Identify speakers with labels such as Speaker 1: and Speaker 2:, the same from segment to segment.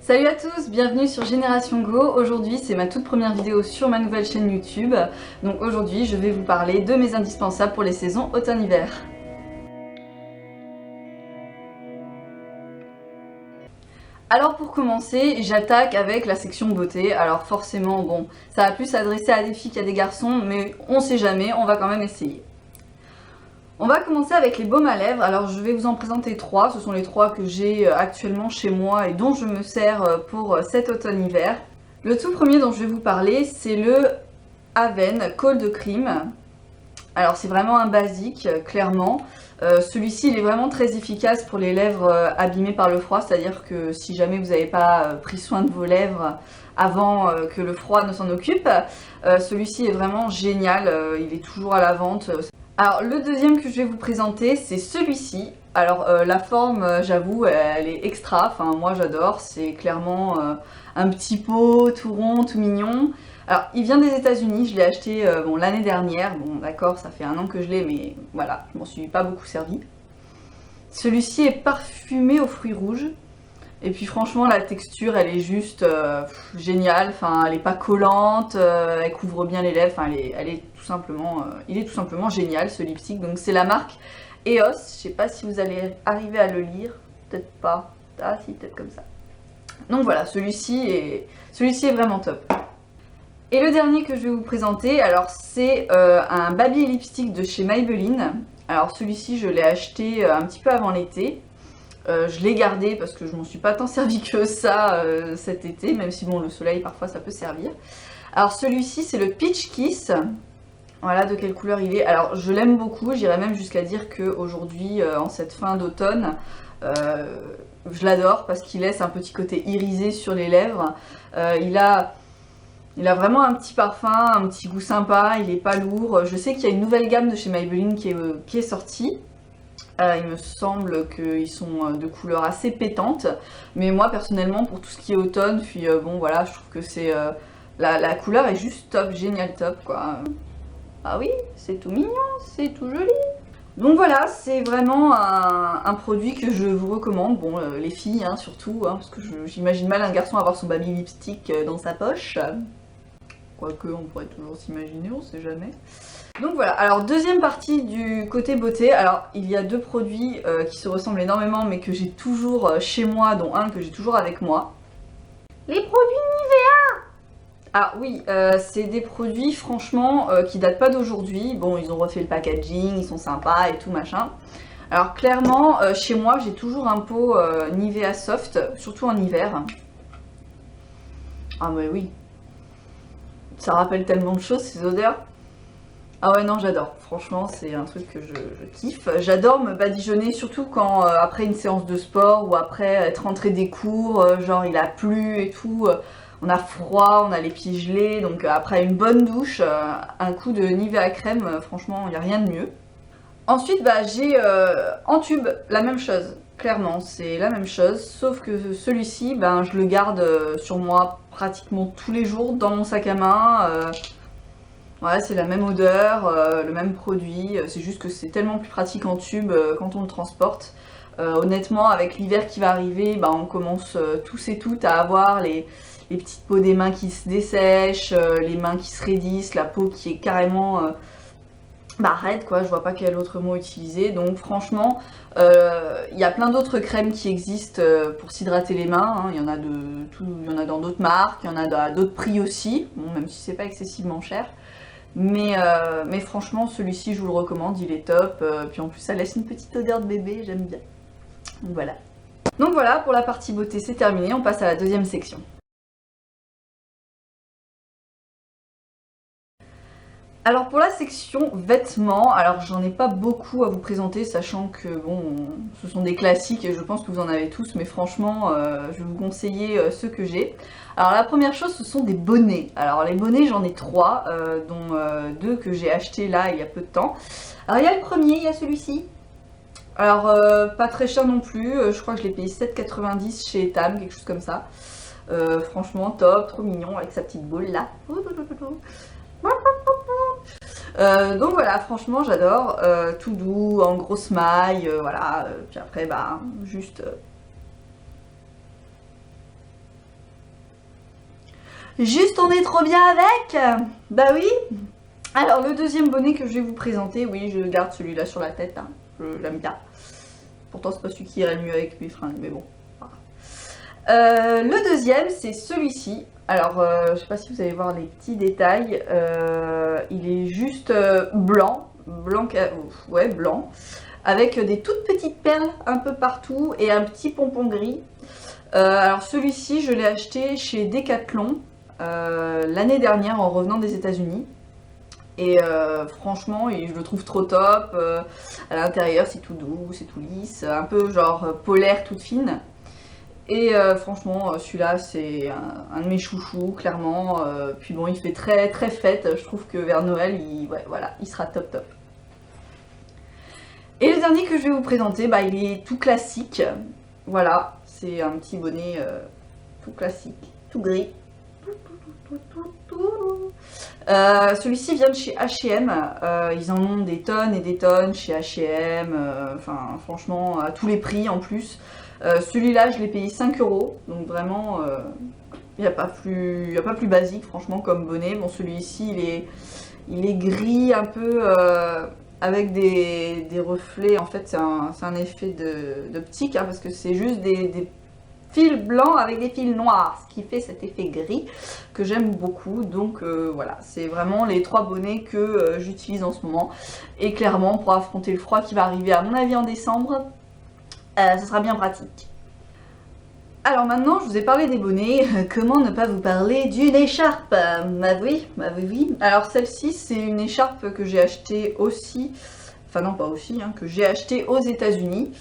Speaker 1: Salut à tous, bienvenue sur Génération Go. Aujourd'hui c'est ma toute première vidéo sur ma nouvelle chaîne YouTube. Donc aujourd'hui je vais vous parler de mes indispensables pour les saisons automne-hiver. Alors pour commencer, j'attaque avec la section beauté. Alors forcément, bon, ça va plus s'adresser à des filles qu'à des garçons, mais on sait jamais, on va quand même essayer. On va commencer avec les baumes à lèvres. Alors je vais vous en présenter trois. Ce sont les trois que j'ai actuellement chez moi et dont je me sers pour cet automne-hiver. Le tout premier dont je vais vous parler, c'est le Haven Cold Cream. Alors c'est vraiment un basique, clairement. Celui-ci il est vraiment très efficace pour les lèvres abîmées par le froid, c'est-à-dire que si jamais vous n'avez pas pris soin de vos lèvres avant que le froid ne s'en occupe, celui-ci est vraiment génial, il est toujours à la vente. Alors le deuxième que je vais vous présenter, c'est celui-ci. Alors la forme, j'avoue, elle est extra, enfin moi j'adore, c'est clairement un petit pot tout rond, tout mignon. Alors il vient des États-Unis, je l'ai acheté bon, l'année dernière, bon d'accord ça fait un an que je l'ai mais voilà, je m'en suis pas beaucoup servi. Celui-ci est parfumé aux fruits rouges. Et puis franchement la texture elle est juste géniale, enfin elle est pas collante, elle couvre bien les lèvres, enfin elle est tout simplement, il est tout simplement génial ce lipstick. Donc c'est la marque EOS, je sais pas si vous allez arriver à le lire, peut-être pas, ah si peut-être comme ça. Donc voilà, celui-ci est vraiment top. Et le dernier que je vais vous présenter, alors c'est un baby lipstick de chez Maybelline. Alors celui-ci je l'ai acheté un petit peu avant l'été. Je l'ai gardé parce que je m'en suis pas tant servi que ça cet été, même si bon le soleil parfois ça peut servir. Alors celui-ci c'est le Peach Kiss. Voilà de quelle couleur il est. Alors je l'aime beaucoup, j'irais même jusqu'à dire qu'aujourd'hui en cette fin d'automne, je l'adore parce qu'il laisse un petit côté irisé sur les lèvres. Il a vraiment un petit parfum, un petit goût sympa, il est pas lourd. Je sais qu'il y a une nouvelle gamme de chez Maybelline qui est sortie. Il me semble qu'ils sont de couleurs assez pétantes, mais moi personnellement pour tout ce qui est automne, puis bon voilà, je trouve que c'est la couleur est juste top, génial top quoi. Ah oui, c'est tout mignon, c'est tout joli. Donc voilà, c'est vraiment un produit que je vous recommande, bon les filles hein, surtout, hein, parce que j'imagine mal un garçon avoir son baby lipstick dans sa poche. Quoique on pourrait toujours s'imaginer, on sait jamais. Donc voilà, alors deuxième partie du côté beauté, alors il y a deux produits qui se ressemblent énormément mais que j'ai toujours chez moi, dont un que j'ai toujours avec moi. Les produits Nivea. Ah oui, c'est des produits franchement qui datent pas d'aujourd'hui, bon ils ont refait le packaging, ils sont sympas et tout machin. Alors clairement, chez moi j'ai toujours un pot Nivea Soft, surtout en hiver. Ah mais oui, ça rappelle tellement de choses ces odeurs. Ah ouais non j'adore, franchement c'est un truc que je kiffe. J'adore me badigeonner surtout quand après une séance de sport ou après être rentré des cours, genre il a plu et tout, on a froid, on a les pieds gelés, donc après une bonne douche, un coup de Nivea crème, franchement il n'y a rien de mieux. Ensuite bah, j'ai en tube la même chose, clairement c'est la même chose, sauf que celui-ci ben, je le garde sur moi pratiquement tous les jours dans mon sac à main. Ouais, c'est la même odeur, le même produit, c'est juste que c'est tellement plus pratique en tube quand on le transporte. Honnêtement, avec l'hiver qui va arriver, bah, on commence tous et toutes à avoir les petites peaux des mains qui se dessèchent, les mains qui se raidissent, la peau qui est carrément bah, raide quoi, je vois pas quel autre mot utiliser. Donc franchement, il y a plein d'autres crèmes qui existent pour s'hydrater les mains, hein. Il y en a dans d'autres marques, il y en a à d'autres prix aussi, bon, même si c'est pas excessivement cher. Mais franchement, celui-ci, je vous le recommande, il est top. Puis en plus, ça laisse une petite odeur de bébé, j'aime bien. Donc voilà. Donc voilà, pour la partie beauté, c'est terminé. On passe à la deuxième section. Alors pour la section vêtements, alors j'en ai pas beaucoup à vous présenter, sachant que bon, ce sont des classiques et je pense que vous en avez tous, mais franchement, je vais vous conseiller ceux que j'ai. Alors la première chose, ce sont des bonnets. Alors les bonnets, j'en ai trois, dont deux que j'ai achetés là il y a peu de temps. Alors il y a le premier, il y a celui-ci. Alors pas très cher non plus, je crois que je l'ai payé 7,90 chez Etam, quelque chose comme ça. Franchement top, trop mignon avec sa petite boule là. Donc voilà, franchement j'adore, tout doux, en grosse maille, voilà, puis après bah juste Juste on est trop bien avec. Bah oui. Alors le deuxième bonnet que je vais vous présenter, oui je garde celui-là sur la tête, hein. Je l'aime bien. Pourtant c'est pas celui qui irait le mieux avec mes fringues, mais bon. Le deuxième c'est celui-ci. Alors je sais pas si vous allez voir les petits détails. Il est juste blanc, ouais blanc, avec des toutes petites perles un peu partout et un petit pompon gris. Alors celui-ci je l'ai acheté chez Decathlon l'année dernière en revenant des États-Unis. Et franchement, je le trouve trop top. À l'intérieur, c'est tout doux, c'est tout lisse, un peu genre polaire, toute fine. Et franchement, celui-là, c'est un de mes chouchous, clairement. Puis bon, il fait très très fête. Je trouve que vers Noël, ouais, voilà, il sera top top. Et le dernier que je vais vous présenter, bah, il est tout classique. Voilà, c'est un petit bonnet tout classique, tout gris. Celui-ci vient de chez H&M, ils en ont des tonnes et des tonnes chez H&M, enfin franchement à tous les prix en plus. Celui-là je l'ai payé 5 €, donc vraiment il n'y a pas plus basique franchement comme bonnet. Bon celui-ci il est gris un peu avec des reflets, en fait c'est un effet d'optique hein, parce que c'est juste des fil blanc avec des fils noirs, ce qui fait cet effet gris que j'aime beaucoup. Donc voilà, c'est vraiment les trois bonnets que j'utilise en ce moment. Et clairement, pour affronter le froid qui va arriver à mon avis en décembre, ce sera bien pratique. Alors maintenant, je vous ai parlé des bonnets, comment ne pas vous parler d'une écharpe? Bah oui. Alors celle-ci, c'est une écharpe que j'ai achetée aussi, enfin non pas aussi, hein, que j'ai achetée aux États-Unis.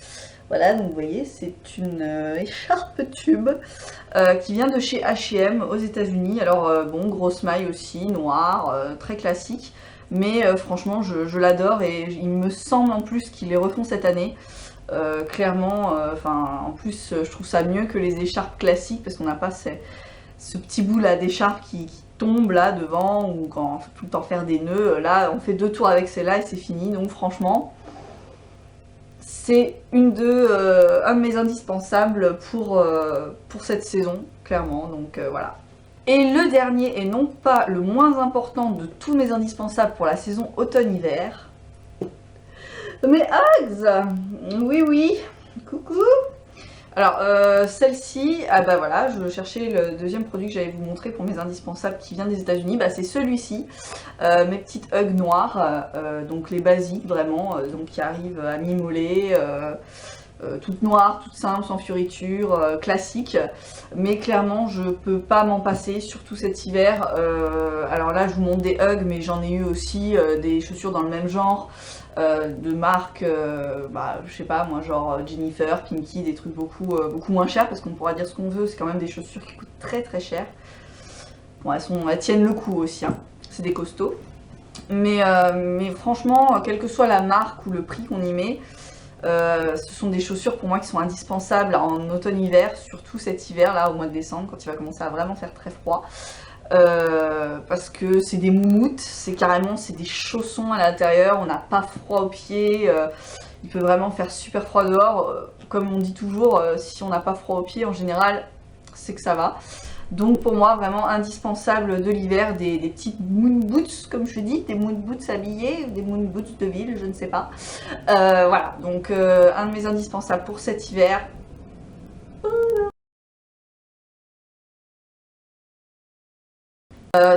Speaker 1: Voilà, donc vous voyez, c'est une écharpe tube qui vient de chez H&M aux États-Unis. Alors bon, grosse maille aussi, noire, très classique. Mais franchement, je l'adore et il me semble en plus qu'ils les refont cette année. Clairement, en plus, je trouve ça mieux que les écharpes classiques parce qu'on n'a pas ce petit bout là d'écharpe qui tombe là devant ou quand on fait tout le temps faire des nœuds. Là, on fait 2 tours avec celle-là et c'est fini. Donc franchement, c'est un de mes indispensables pour cette saison, clairement, donc voilà. Et le dernier, et non pas le moins important de tous mes indispensables pour la saison automne-hiver, mes Uggs. Oui, coucou. Alors, celle-ci, ah bah voilà, je cherchais le deuxième produit que j'allais vous montrer pour mes indispensables qui vient des États-Unis, bah c'est celui-ci, mes petites Uggs noires, donc les basiques vraiment, donc qui arrivent à mi-mollet, toutes noires, toutes simples, sans fioriture, classiques, mais clairement je peux pas m'en passer, surtout cet hiver. Alors là je vous montre des Uggs, mais j'en ai eu aussi des chaussures dans le même genre, de marques, je sais pas moi, genre Jennifer, Pinky, des trucs beaucoup moins chers, parce qu'on pourra dire ce qu'on veut, c'est quand même des chaussures qui coûtent très très cher. Bon, elles tiennent le coup aussi, hein. C'est des costauds. Mais franchement, quelle que soit la marque ou le prix qu'on y met, ce sont des chaussures pour moi qui sont indispensables en automne-hiver, surtout cet hiver là au mois de décembre quand il va commencer à vraiment faire très froid. Parce que c'est des moumoutes, c'est des chaussons à l'intérieur, on n'a pas froid aux pieds, il peut vraiment faire super froid dehors. Comme on dit toujours, si on n'a pas froid aux pieds en général, c'est que ça va. Donc pour moi vraiment indispensable de l'hiver, des petites moon boots comme je dis, des moon boots habillés, des moon boots de ville, je ne sais pas. Voilà, donc un de mes indispensables pour cet hiver.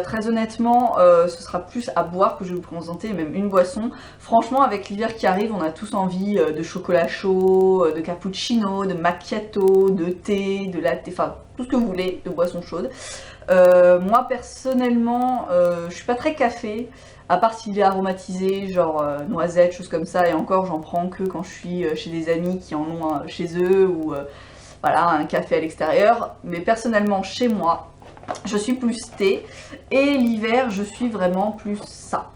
Speaker 1: Très honnêtement, ce sera plus à boire que je vais vous présenter, même une boisson. Franchement, avec l'hiver qui arrive, on a tous envie de chocolat chaud, de cappuccino, de macchiato, de thé, de latte, enfin tout ce que vous voulez, de boissons chaudes. Moi personnellement, je suis pas très café, à part s'il est aromatisé, genre noisette, choses comme ça, et encore j'en prends que quand je suis chez des amis qui en ont chez eux, ou voilà, un café à l'extérieur. Mais personnellement, chez moi, je suis plus thé, et l'hiver je suis vraiment plus ça.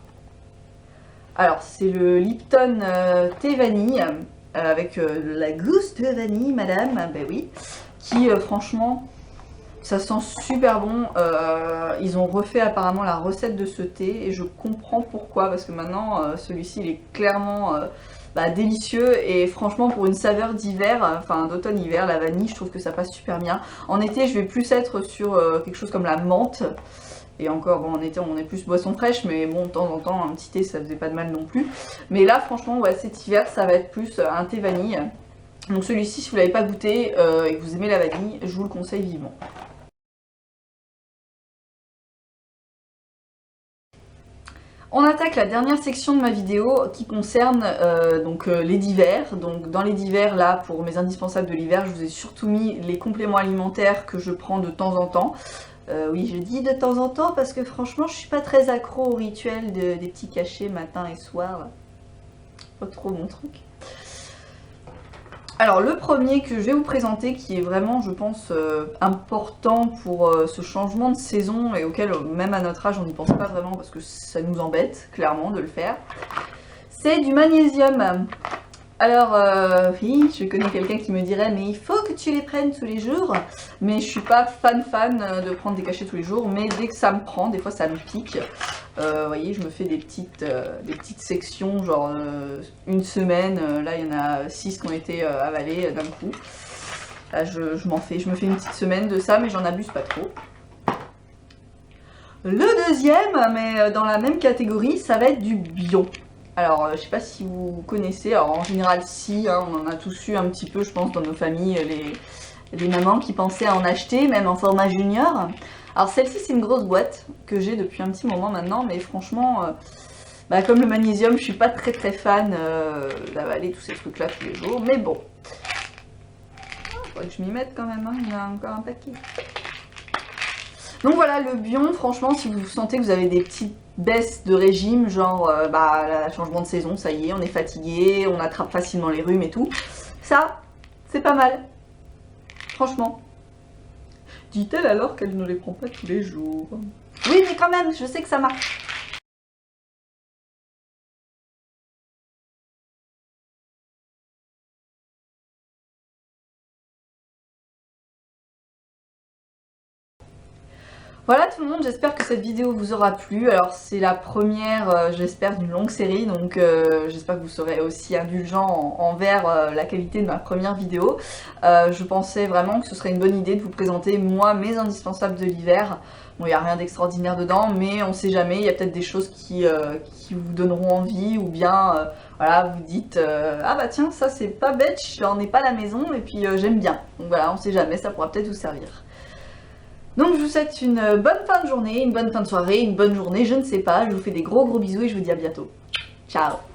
Speaker 1: Alors c'est le Lipton thé vanille avec la gousse de vanille madame, ben oui, qui franchement ça sent super bon. Ils ont refait apparemment la recette de ce thé et je comprends pourquoi, parce que maintenant celui-ci il est clairement délicieux et franchement pour une saveur d'hiver, enfin d'automne-hiver, la vanille, je trouve que ça passe super bien. En été, je vais plus être sur quelque chose comme la menthe. Et encore, bon, en été, on est plus boisson fraîche, mais bon, de temps en temps, un petit thé, ça faisait pas de mal non plus. Mais là, franchement, ouais, cet hiver, ça va être plus un thé vanille. Donc celui-ci, si vous l'avez pas goûté et que vous aimez la vanille, je vous le conseille vivement. On attaque la dernière section de ma vidéo qui concerne les divers. Donc dans les divers, là, pour mes indispensables de l'hiver, je vous ai surtout mis les compléments alimentaires que je prends de temps en temps. Oui, je dis de temps en temps parce que franchement, je suis pas très accro au rituel des petits cachets matin et soir. Pas trop mon truc. Alors le premier que je vais vous présenter, qui est vraiment, je pense, important pour ce changement de saison et auquel, même à notre âge, on n'y pense pas vraiment parce que ça nous embête, clairement, de le faire, c'est du magnésium. Alors, oui, je connais quelqu'un qui me dirait, mais il faut que tu les prennes tous les jours. Mais je suis pas fan de prendre des cachets tous les jours, mais dès que ça me prend, des fois ça me pique. Vous voyez, je me fais des petites sections, genre une semaine. Là, il y en a 6 qui ont été avalées d'un coup. Là, je me fais une petite semaine de ça, mais j'en abuse pas trop. Le deuxième, mais dans la même catégorie, ça va être du bio. Alors, je sais pas si vous connaissez, alors en général si, hein, on en a tous eu un petit peu, je pense, dans nos familles, les mamans qui pensaient à en acheter, même en format junior. Alors celle-ci, c'est une grosse boîte que j'ai depuis un petit moment maintenant, mais franchement, comme le magnésium, je suis pas très fan d'avaler tous ces trucs-là tous les jours, mais bon. Faudrait que je m'y mette quand même, hein, il y en a encore un paquet. Donc voilà, le Bion, franchement, si vous sentez que vous avez des petites baisses de régime, genre changement de saison, ça y est, on est fatigué, on attrape facilement les rhumes et tout, ça, c'est pas mal. Franchement. Dit-elle alors qu'elle ne les prend pas tous les jours. Oui, mais quand même, je sais que ça marche. Voilà tout le monde, j'espère que cette vidéo vous aura plu. Alors c'est la première, j'espère, d'une longue série, donc j'espère que vous serez aussi indulgents envers la qualité de ma première vidéo. Je pensais vraiment que ce serait une bonne idée de vous présenter, moi, mes indispensables de l'hiver. Bon, il n'y a rien d'extraordinaire dedans, mais on sait jamais, il y a peut-être des choses qui vous donneront envie, ou bien, voilà, vous dites ah bah tiens, ça c'est pas bête, j'en ai pas à la maison, et puis j'aime bien. Donc voilà, on sait jamais, ça pourra peut-être vous servir. Donc je vous souhaite une bonne fin de journée, une bonne fin de soirée, une bonne journée, je ne sais pas. Je vous fais des gros bisous et je vous dis à bientôt. Ciao!